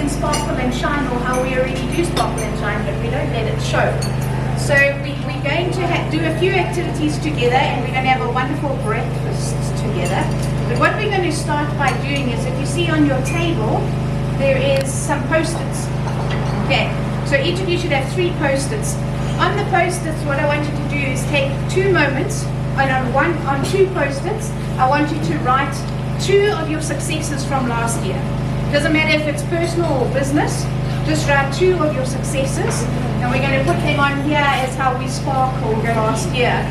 can sparkle and shine, or how we already do sparkle and shine, but we don't let it show. So we're going to do a few activities together, and we're going to have a wonderful breakfast together. But what we're going to start by doing is, if you see on your table, there is some post-its. Okay, so each of you should have 3 post-its. On the post-its, what I want you to do is take 2 moments, and on 2 post-its, I want you to write 2 of your successes from last year. Doesn't matter if it's personal or business, just write 2 of your successes, and we're going to put them on here as how we sparkled last year.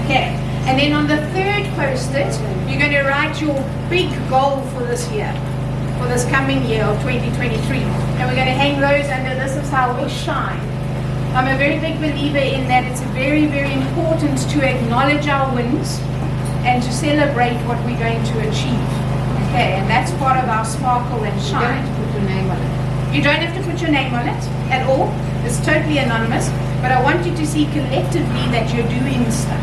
Okay, and then on the 3rd post-it, you're going to write your big goal for this year, for this coming year of 2023, and we're going to hang those under This Is How We Shine. I'm a very big believer in that it's very, very important to acknowledge our wins and to celebrate what we're going to achieve. Okay, and that's part of our sparkle and shine. You don't have to put your name on it. You don't have to put your name on it at all. It's totally anonymous. But I want you to see collectively that you're doing stuff,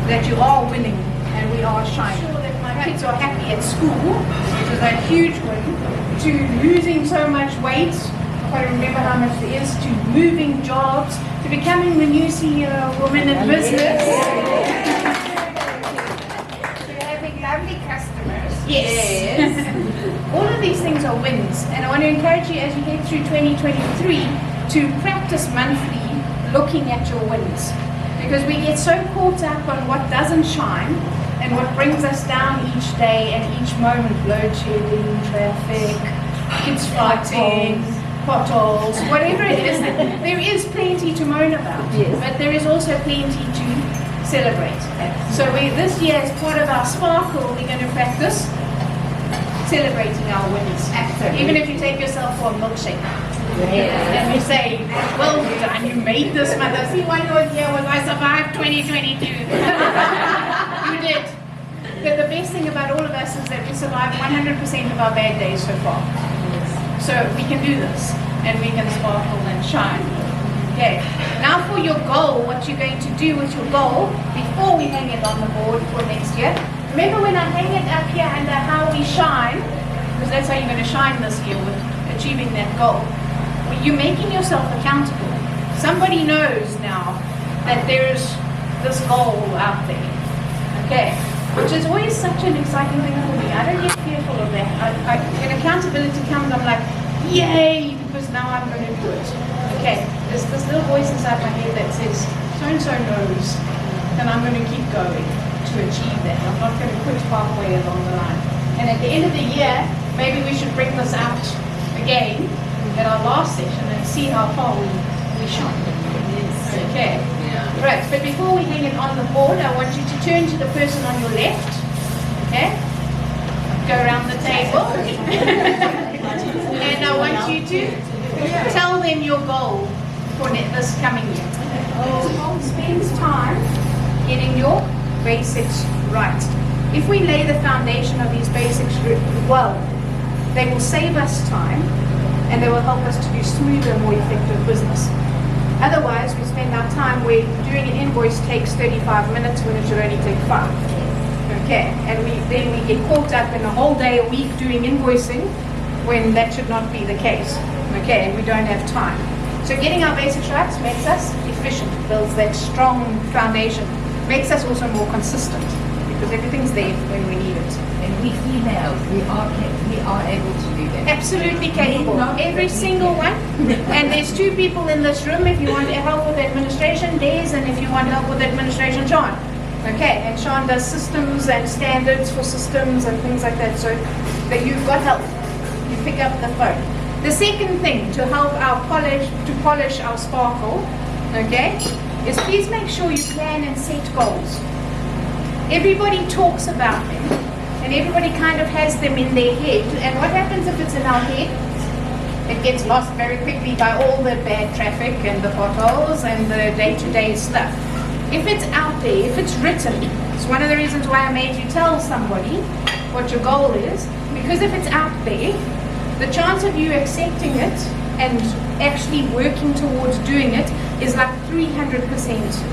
that you are winning, and we are shining. Sure that my kids are happy at school, which is a huge win, to losing so much weight, I don't remember how much it is, to moving jobs, to becoming the new CEO woman in business. To having lovely customers. Yes. All of these things are wins, and I want to encourage you as you head through 2023 to practice monthly looking at your wins, because we get so caught up on what doesn't shine and what brings us down each day and each moment. Load shedding, traffic, kids fighting, potholes, whatever it is. There is plenty to moan about, but there is also plenty to celebrate. So this year, as part of our sparkle, we're going to practice celebrating our wins. Absolutely. Even if you take yourself for a milkshake. And you say, well done, you made this month. See, one year was I survived 2022. You did. But the best thing about all of us is that we survived 100% of our bad days so far. So we can do this, and we can sparkle and shine. Okay. Now for your goal, what you're going to do with your goal before we hang it on the board for next year. Remember when I hang it up here under How We Shine, because that's how you're going to shine this year with achieving that goal. Well, you're making yourself accountable. Somebody knows now that there's this goal out there. Okay. Which is always such an exciting thing for me. I don't get fearful of that. When accountability comes, I'm like, yay, because now I'm going to do it. Okay. There's this little voice inside my head that says, so-and-so knows, and I'm going to keep going to achieve that. I'm not going to quit halfway along the line. And at the end of the year, maybe we should bring this out again at our last session and see how far we shone. Okay. Yeah. Right, but before we hang it on the board, I want you to turn to the person on your left. Okay? Go around the table. And I want you to tell them your goal for this coming year. Spend time getting your basics right. If we lay the foundation of these basics well, they will save us time, and they will help us to do smoother, more effective business. Otherwise, we spend our time where doing an invoice takes 35 minutes when it should only take 5. Okay, and then we get caught up in a whole day, a week doing invoicing when that should not be the case. Okay, and we don't have time. So getting our basics right makes us efficient, builds that strong foundation, makes us also more consistent, because everything's there when we need it. And we females, we are able to do that. Absolutely capable. Every single one. And there's 2 people in this room. If you want help with administration, Des, and if you want help with administration, Sean. Okay, and Sean does systems and standards for systems and things like that. So that you've got help. You pick up the phone. The second thing to help polish our sparkle, okay, is please make sure you plan and set goals. Everybody talks about them, and everybody kind of has them in their head. And what happens if it's in our head? It gets lost very quickly by all the bad traffic and the potholes and the day-to-day stuff. If it's out there, if it's written, it's one of the reasons why I made you tell somebody what your goal is, because if it's out there, the chance of you accepting it and actually working towards doing it is like 300%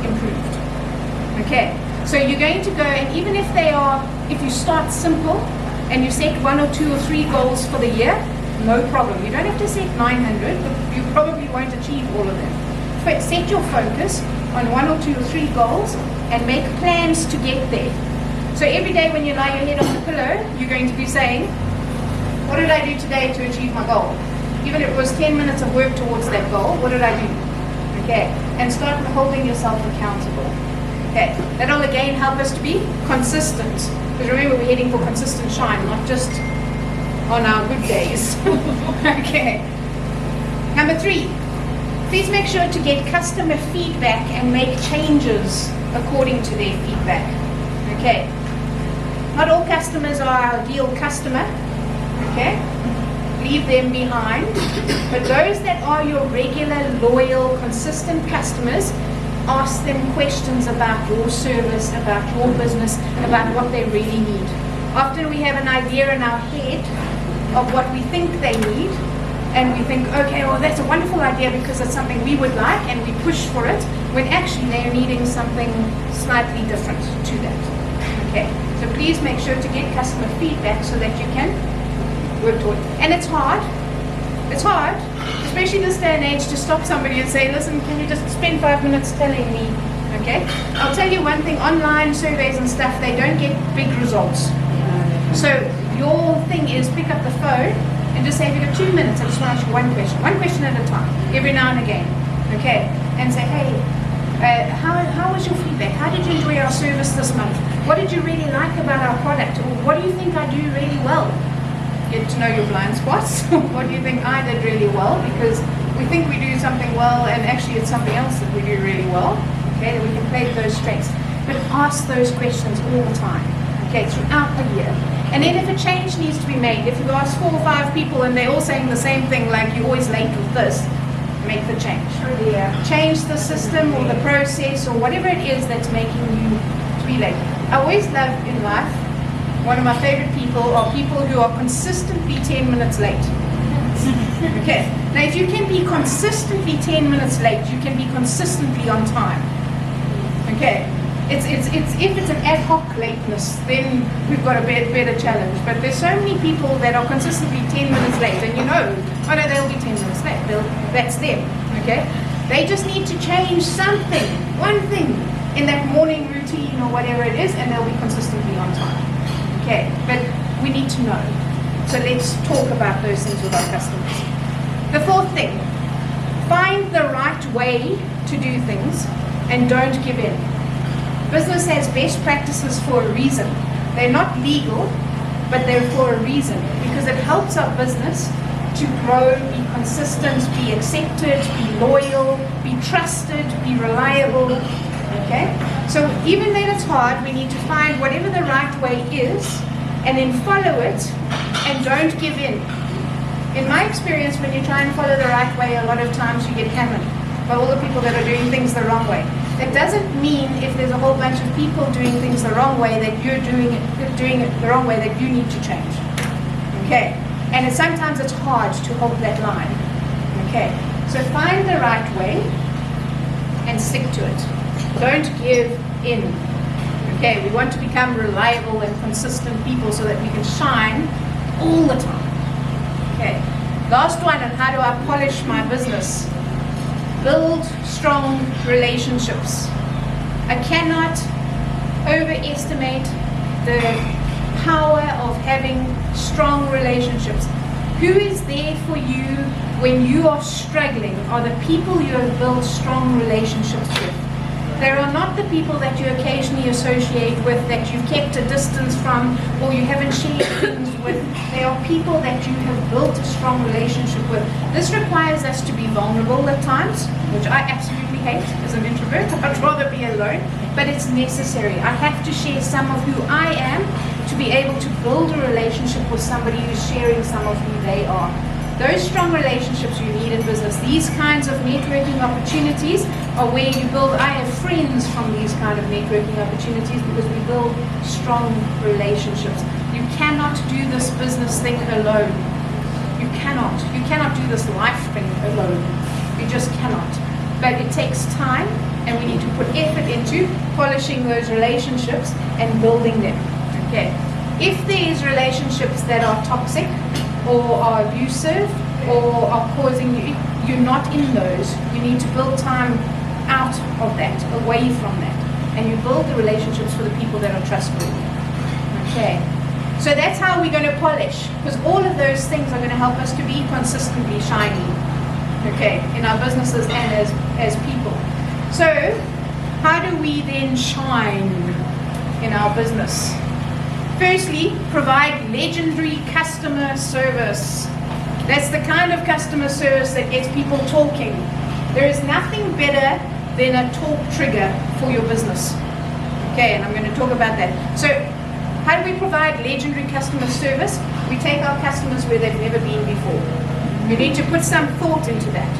improved. Okay, so you're going to go, and even if you start simple and you set 1 or 2 or 3 goals for the year, no problem. You don't have to set 900, but you probably won't achieve all of them. But set your focus on 1 or 2 or 3 goals and make plans to get there. So every day when you lie your head on the pillow, you're going to be saying, what did I do today to achieve my goal? Even if it was 10 minutes of work towards that goal, what did I do? Okay, and start holding yourself accountable. Okay, that'll again help us to be consistent. Because remember, we're heading for consistent shine, not just on our good days. Okay. Number 3, please make sure to get customer feedback and make changes according to their feedback. Okay. Not all customers are our ideal customer. Okay. Leave them behind. But those that are your regular, loyal, consistent customers, ask them questions about your service, about your business, about what they really need. Often we have an idea in our head of what we think they need, and we think, okay, well, that's a wonderful idea because it's something we would like, and we push for it, when actually they're needing something slightly different to that. Okay, so please make sure to get customer feedback so that you can work toward it. And it's hard, especially this day and age, to stop somebody and say, listen, can you just spend 5 minutes telling me? Okay, I'll tell you one thing, online surveys and stuff, they don't get big results. So your thing is pick up the phone and just say, if you got 2 minutes, I just want to ask you one question at a time, every now and again, okay? And say, hey, how was your feedback? How did you enjoy our service this month? What did you really like about our product? Or what do you think I do really well? Get to know your blind spots. What do you think I did really well? Because we think we do something well, and actually it's something else that we do really well. Okay, that we can play to those strengths. But ask those questions all the time. Okay, throughout the year. And then if a change needs to be made, if you ask 4 or 5 people and they're all saying the same thing, like you're always late with this, make the change. Change the system or the process or whatever it is that's making you to be late. I always love in life, one of my favorite people are people who are consistently 10 minutes late. Okay, now if you can be consistently 10 minutes late, you can be consistently on time. Okay, it's if it's an ad hoc lateness, then we've got a better challenge. But there's so many people that are consistently 10 minutes late, and you know, oh no, they'll be 10 minutes late. That's them. Okay, they just need to change something, one thing in that morning routine or whatever it is, and they'll be consistently on time. Okay, but we need to know. So let's talk about those things with our customers. The 4th thing, find the right way to do things and don't give in. Business has best practices for a reason. They're not legal, but they're for a reason, because it helps our business to grow, be consistent, be accepted, be loyal, be trusted, be reliable. Okay? So even though it's hard, we need to find whatever the right way is and then follow it and don't give in. In my experience, when you try and follow the right way, a lot of times you get hammered by all the people that are doing things the wrong way. That doesn't mean if there's a whole bunch of people doing things the wrong way that you're doing it the wrong way, that you need to change. Okay? And sometimes it's hard to hold that line. Okay? So find the right way and stick to it. Don't give in. Okay, we want to become reliable and consistent people so that we can shine all the time. Okay, last one on how do I polish my business. Build strong relationships. I cannot overestimate the power of having strong relationships. Who is there for you when you are struggling are the people you have built strong relationships with. There are not the people that you occasionally associate with, that you've kept a distance from, or you haven't shared things with. They are people that you have built a strong relationship with. This requires us to be vulnerable at times, which I absolutely hate as an introvert. I'd rather be alone, but it's necessary. I have to share some of who I am to be able to build a relationship with somebody who's sharing some of who they are. Those strong relationships you need in business, these kinds of networking opportunities are where you build. I have friends from these kind of networking opportunities because we build strong relationships. You cannot do this business thing alone. You cannot. You cannot do this life thing alone. You just cannot. But it takes time, and we need to put effort into polishing those relationships and building them. Okay. If there is relationships that are toxic, or are abusive or are causing you, you're not in those. You need to build time out of that, away from that. And you build the relationships for the people that are trustworthy. Okay. So that's how we're going to polish, because all of those things are going to help us to be consistently shiny, okay, in our businesses and as people. So how do we then shine in our business? Firstly, provide legendary customer service. That's the kind of customer service that gets people talking. There is nothing better than a talk trigger for your business. Okay, and I'm going to talk about that. So how do we provide legendary customer service? We take our customers where they've never been before. You need to put some thought into that.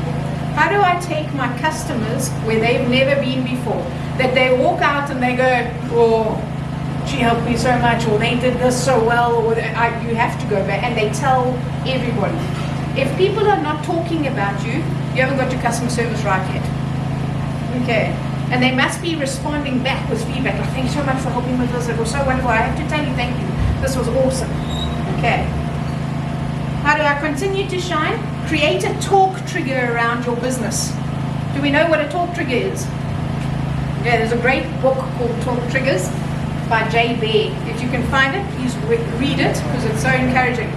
How do I take my customers where they've never been before? That they walk out and they go, oh, she helped me so much, or they did this so well, or you have to go back, and they tell everybody. If people are not talking about you, you haven't got your customer service right yet. Okay. And they must be responding back with feedback. Like, thank you so much for helping with this. It was so wonderful. I have to tell you, thank you. This was awesome. Okay. How do I continue to shine? Create a talk trigger around your business. Do we know what a talk trigger is? Yeah, there's a great book called Talk Triggers by Jay Baer. If you can find it, please read it, because it's so encouraging.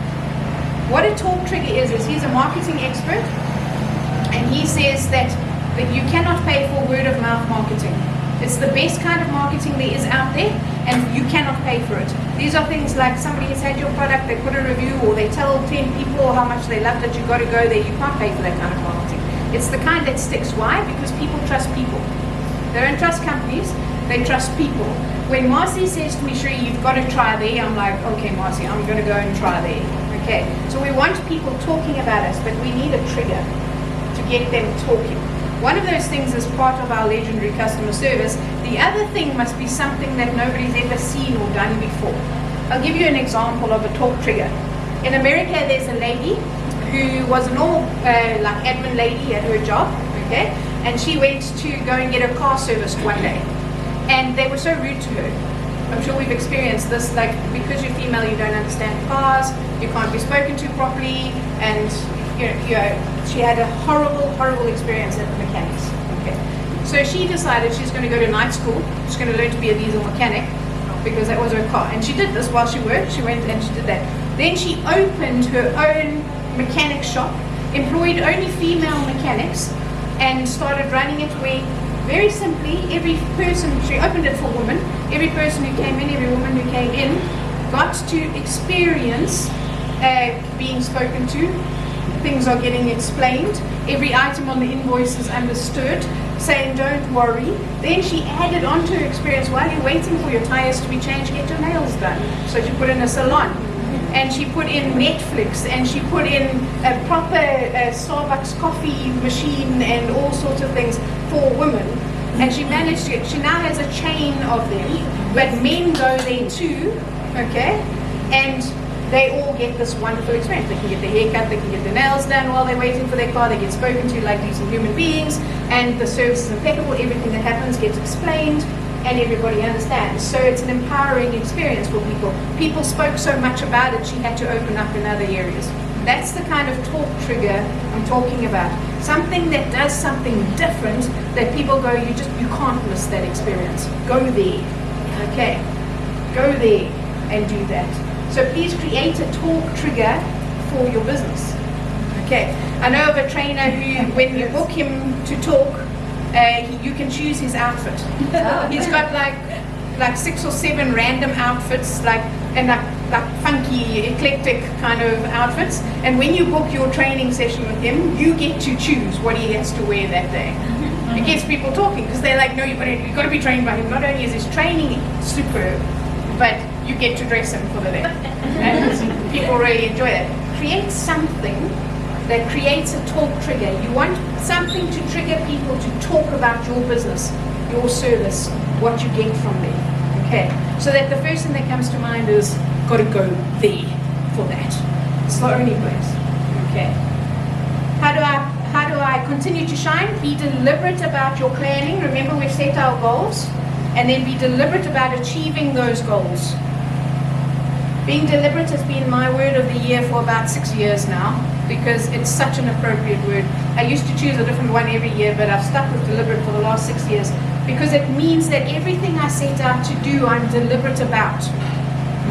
What a talk trigger is he's a marketing expert, and he says that you cannot pay for word of mouth marketing. It's the best kind of marketing there is out there, and you cannot pay for it. These are things like somebody has had your product, they put a review, or they tell 10 people how much they loved it, you've got to go there. You can't pay for that kind of marketing. It's the kind that sticks. Why? Because people trust people. They don't trust companies, they trust people. When Marcy says to me, Shri, you've got to try there, I'm like, okay, Marcy, I'm going to go and try there. Okay, so we want people talking about us, but we need a trigger to get them talking. One of those things is part of our legendary customer service. The other thing must be something that nobody's ever seen or done before. I'll give you an example of a talk trigger. In America, there's a lady who was a normal like admin lady at her job, okay? And she went to go and get her car serviced one day. And they were so rude to her. I'm sure we've experienced this, like, because you're female, you don't understand cars, you can't be spoken to properly, and she had a horrible experience at the mechanics. Okay, so she decided she's going to go to night school. She's going to learn to be a diesel mechanic, because that was her car. And she did this while she worked. She went and she did that. Then she opened her own mechanic shop, employed only female mechanics, and started running it where, very simply, every person, she opened it for women, every person who came in, every woman who came in, got to experience being spoken to. Things are getting explained. Every item on the invoice is understood, saying don't worry. Then she added on to her experience, while you're waiting for your tires to be changed, get your nails done. So she put in a salon, and she put in Netflix, and she put in a proper Starbucks coffee machine and all sorts of things for women. And she managed to she now has a chain of them, but men go there too, okay? And they all get this wonderful experience. They can get their hair cut, they can get their nails done while they're waiting for their car, they get spoken to like decent human beings, and the service is impeccable. Everything that happens gets explained, and everybody understands. So it's an empowering experience for people. People spoke so much about it, she had to open up in other areas. That's the kind of talk trigger I'm talking about. Something that does something different, that people go, you can't miss that experience. Go there, okay? Go there and do that. So please create a talk trigger for your business. Okay, I know of a trainer who, when you book him to talk, you can choose his outfit. He's got like 6 or 7 random outfits, like funky, eclectic kind of outfits. And when you book your training session with him, you get to choose what he has to wear that day. It gets people talking, because they're like, no, you've got to be trained by him. Not only is his training superb, but you get to dress him for the day. And people really enjoy it. Create something that creates a talk trigger. You want something to trigger people to talk about your business, your service, what you get from there. Okay, so that the first thing that comes to mind is, got to go there for that. It's the only place. Okay. How do I continue to shine? Be deliberate about your planning. Remember, we've set our goals, and then be deliberate about achieving those goals. Being deliberate has been my word of the year for about 6 years now, because it's such an appropriate word. I used to choose a different one every year, but I've stuck with deliberate for the last 6 years, because it means that everything I set out to do, I'm deliberate about.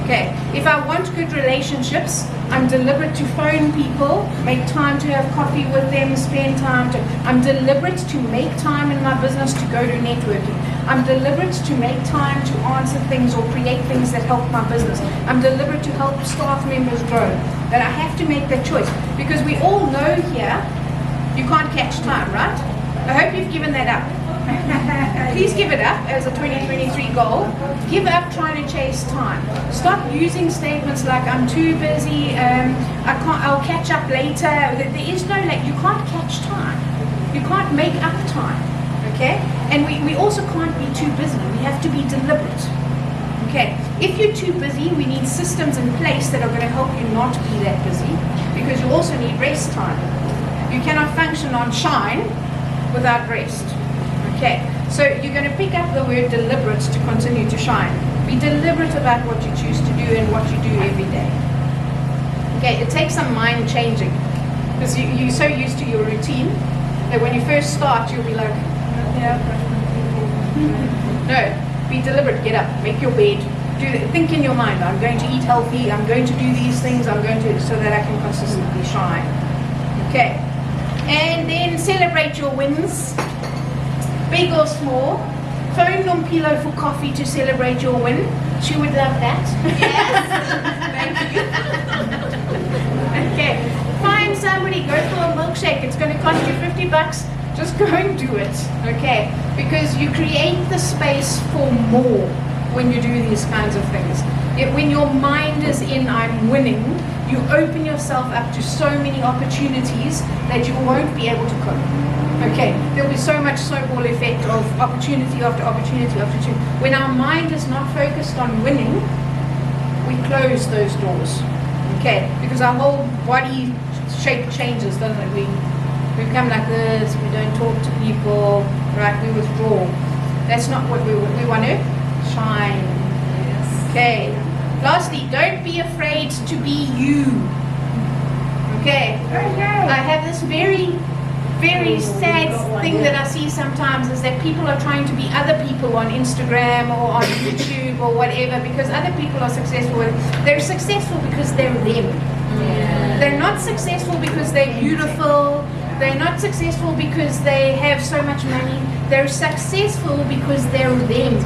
Okay, if I want good relationships, I'm deliberate to phone people, make time to have coffee with them, spend time to, I'm deliberate to make time in my business to go to networking. I'm deliberate to make time to answer things or create things that help my business. I'm deliberate to help staff members grow. That I have to make that choice, because we all know here, you can't catch time, right? I hope you've given that up. Please give it up as a 2023 goal. Give up trying to chase time. Stop using statements like I'm too busy, I'll catch up later. There is no you can't catch time. You can't make up time. Okay? And we also can't be too busy. We have to be deliberate. Okay? If you're too busy, we need systems in place that are going to help you not be that busy, because you also need rest time. You cannot function on shine without rest. Okay, so you're going to pick up the word deliberate to continue to shine. Be deliberate about what you choose to do and what you do every day. Okay, it takes some mind changing, because you're so used to your routine that when you first start, you'll be like, yeah, no, be deliberate, get up, make your bed, think in your mind, I'm going to eat healthy, I'm going to do these things, I'm going to, so that I can consistently shine. Okay, and then celebrate your wins. Big or small. Phone Nompilo for coffee to celebrate your win. She would love that. Yes. Thank you. Okay. Find somebody, go for a milkshake. It's going to cost you $50. Just go and do it. Okay. Because you create the space for more when you do these kinds of things. When your mind is in I'm winning, you open yourself up to so many opportunities that you won't be able to cope. Okay, there'll be so much snowball effect of opportunity after opportunity after opportunity. When our mind is not focused on winning, we close those doors. Okay, because our whole body shape changes, doesn't it? We become like this, we don't talk to people, right? We withdraw. That's not what we want to shine. Yes. Okay, lastly, don't be afraid to be you. Okay, I have this very sad thing that I see sometimes, is that people are trying to be other people on Instagram or on YouTube or whatever, because other people are successful. They're successful because they're them. Yeah. They're not successful because they're beautiful. They're not successful because they have so much money. They're successful because they're them.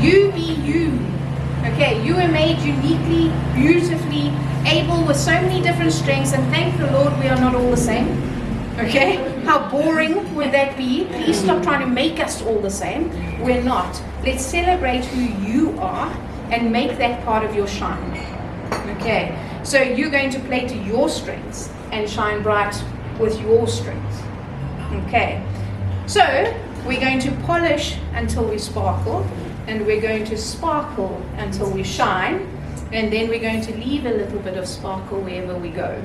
You be you. Okay, you were made uniquely, beautifully, able with so many different strengths, and thank the Lord we are not all the same. Okay? How boring would that be? Please stop trying to make us all the same. We're not. Let's celebrate who you are and make that part of your shine. Okay? So you're going to play to your strengths and shine bright with your strengths. Okay? So we're going to polish until we sparkle, and we're going to sparkle until we shine, and then we're going to leave a little bit of sparkle wherever we go.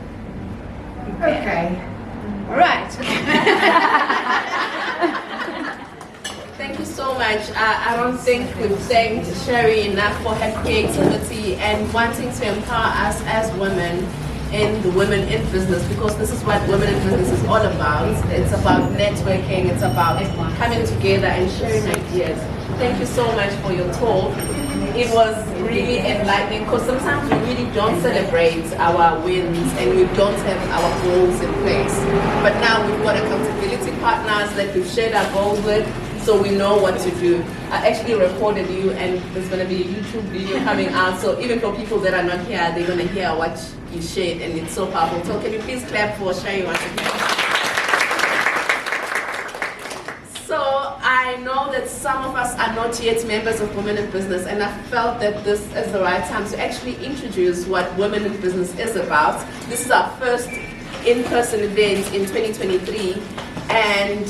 Okay. All right. Thank you so much. I don't think we've thanked Sherry enough for her creativity and wanting to empower us as women in the Women in Business, because this is what Women in Business is all about. It's about networking, it's about coming together and sharing ideas. Thank you so much for your talk. It was really enlightening, because sometimes we really don't celebrate our wins and we don't have our goals in place. But now we've got accountability partners that we've shared our goals with, so we know what to do. I actually recorded you, and there's going to be a YouTube video coming out, so even for people that are not here, they're going to hear what you shared, and it's so powerful. So can you please clap for Sherry once again? So I know that some of us are not yet members of Women in Business, and I felt that this is the right time to actually introduce what Women in Business is about. This is our first in-person event in 2023, and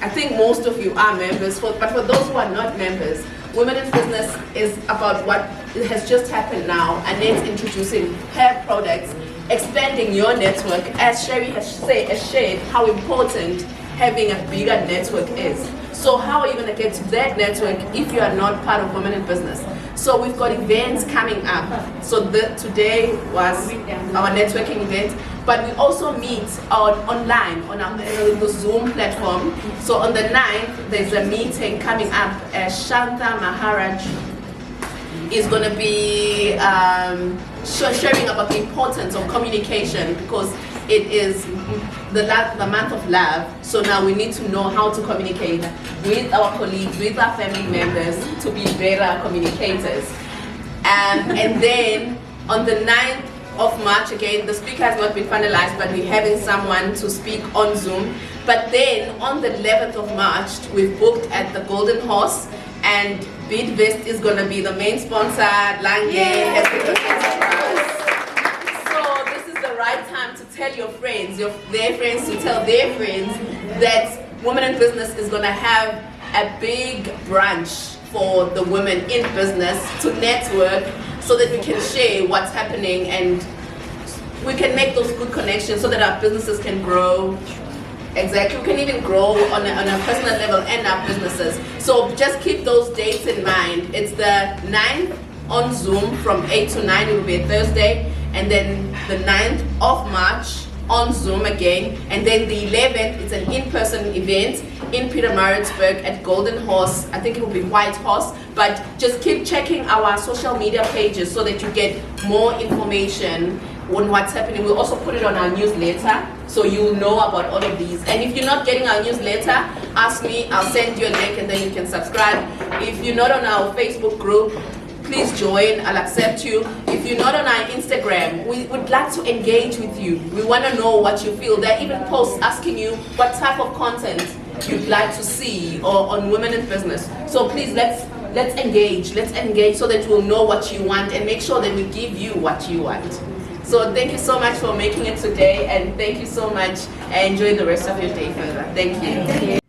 I think most of you are members, but for those who are not members, Women in Business is about what has just happened now, and it's introducing her products, expanding your network, as Sherry has shared how important having a bigger network is. So how are you going to get to that network if you are not part of Women in Business? So we've got events coming up. So today was our networking event, but we also meet online on the Zoom platform. So on the 9th, there's a meeting coming up. Shanta Maharaj is going to be sharing about the importance of communication, because it is the month of love. So now we need to know how to communicate with our colleagues, with our family members, to be better communicators. And then on the 9th of March, again, the speaker has not been finalized, but we're having someone to speak on Zoom. But then on the 11th of March, we've booked at the Golden Horse, and Bidvest is going to be the main sponsor. Lange has been the sponsor for us. So this is the right time to tell your friends, their friends to tell their friends that Women in Business is going to have a big brunch for the women in business to network, so that we can share what's happening and we can make those good connections so that our businesses can grow. Exactly, we can even grow on a personal level and our businesses. So just keep those dates in mind. It's the 9th on Zoom from 8 to 9, it will be a Thursday, and then the 9th of March on Zoom again, and then the 11th, it's an in-person event in Pietermaritzburg at Golden Horse. I think it will be White Horse, but just keep checking our social media pages so that you get more information on what's happening. We'll also put it on our newsletter, so you'll know about all of these. And if you're not getting our newsletter, ask me, I'll send you a link and then you can subscribe. If you're not on our Facebook group, please join, I'll accept you. If you're not on our Instagram, we would like to engage with you. We want to know what you feel. There are even posts asking you what type of content you'd like to see or on Women in Business. So please, let's engage so that we'll know what you want and make sure that we give you what you want. So thank you so much for making it today, and thank you so much, and enjoy the rest of your day further. Thank you.